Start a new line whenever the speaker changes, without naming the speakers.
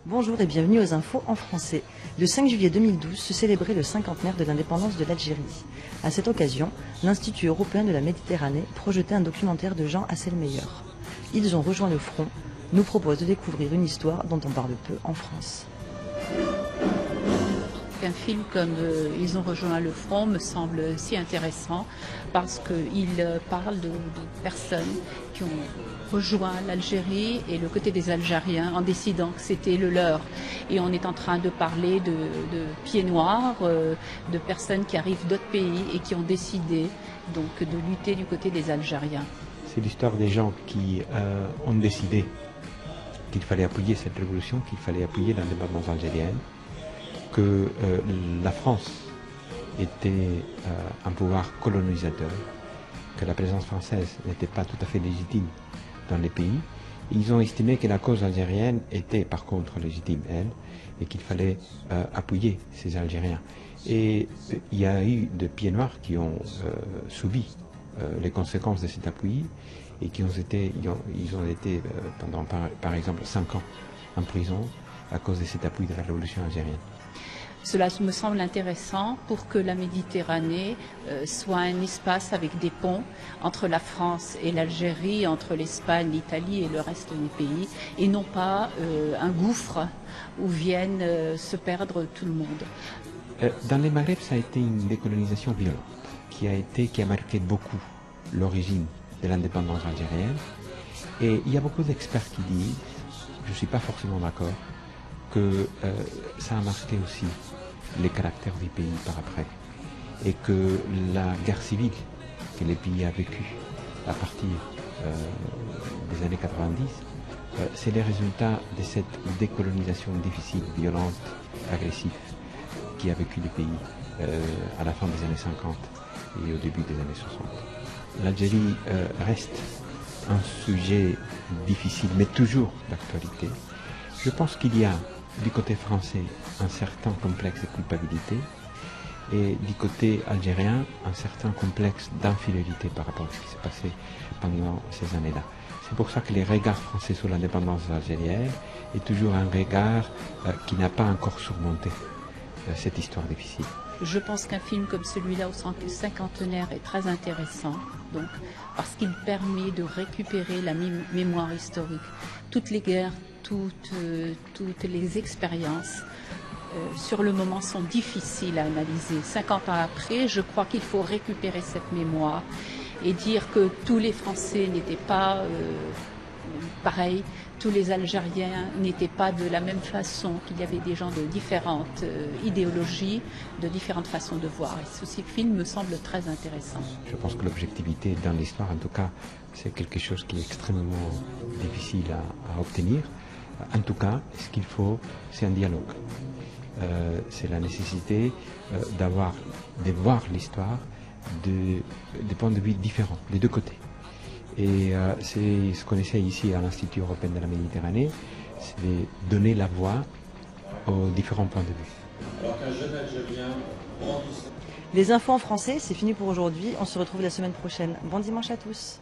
Bonjour et bienvenue aux infos en français. Le 5 juillet 2012 se célébrait le cinquantenaire de l'indépendance de l'Algérie. À cette occasion, l'Institut européen de la Méditerranée projetait un documentaire de Jean Asselmeyer. Ils ont rejoint le front, nous proposent de découvrir une histoire dont on parle peu en France.
Un film comme Ils ont rejoint le front me semble si intéressant parce qu'il parle de personnes qui ont rejoint l'Algérie et le côté des Algériens en décidant que c'était le leur. Et on est en train de parler de pieds noirs, de personnes qui arrivent d'autres pays et qui ont décidé donc de lutter du côté des Algériens.
C'est l'histoire des gens qui ont décidé qu'il fallait appuyer cette révolution, qu'il fallait appuyer l'indépendance algérienne, que la France était un pouvoir colonisateur, que la présence française n'était pas tout à fait légitime dans les pays. Ils ont estimé que la cause algérienne était par contre légitime, elle, et qu'il fallait appuyer ces Algériens. Et il y a eu des pieds noirs qui ont subi les conséquences de cet appui et qui ont été pendant par exemple 5 ans en prison à cause de cet appui de la révolution algérienne.
Cela me semble intéressant pour que la Méditerranée soit un espace avec des ponts entre la France et l'Algérie, entre l'Espagne, l'Italie et le reste des pays, et non pas un gouffre où viennent se perdre tout le monde.
Dans les Maghreb, ça a été une décolonisation violente qui a marqué beaucoup l'origine de l'indépendance algérienne. Et il y a beaucoup d'experts qui disent, je ne suis pas forcément d'accord, que ça a marqué aussi les caractères des pays par après et que la guerre civile que les pays ont vécue à partir des années 90, c'est les résultats de cette décolonisation difficile, violente, agressive qui a vécu les pays à la fin des années 50 et au début des années 60. L'Algérie reste un sujet difficile mais toujours d'actualité. Je pense qu'il y a du côté français un certain complexe de culpabilité et du côté algérien un certain complexe d'infériorité par rapport à ce qui s'est passé pendant ces années-là. C'est pour ça que les regards français sur l'indépendance algérienne est toujours un regard qui n'a pas encore surmonté cette histoire difficile.
Je pense qu'un film comme celui-là au cinquantenaire est très intéressant, donc, parce qu'il permet de récupérer la mémoire historique. Toutes les guerres, toutes les expériences, sur le moment, sont difficiles à analyser. 50 ans après, je crois qu'il faut récupérer cette mémoire et dire que tous les Français n'étaient pas pareils, tous les Algériens n'étaient pas de la même façon, qu'il y avait des gens de différentes idéologies, de différentes façons de voir. Et ce film me semble très intéressant.
Je pense que l'objectivité dans l'histoire, en tout cas, c'est quelque chose qui est extrêmement difficile à obtenir. En tout cas, ce qu'il faut, c'est un dialogue. C'est la nécessité de voir l'histoire de points de vue différents, des deux côtés. Et c'est ce qu'on essaie ici à l'Institut européen de la Méditerranée, c'est de donner la voix aux différents points de vue.
Alors qu'un jeune Algérien prend tout ça.
Les infos en français, c'est fini pour aujourd'hui. On se retrouve la semaine prochaine. Bon dimanche à tous.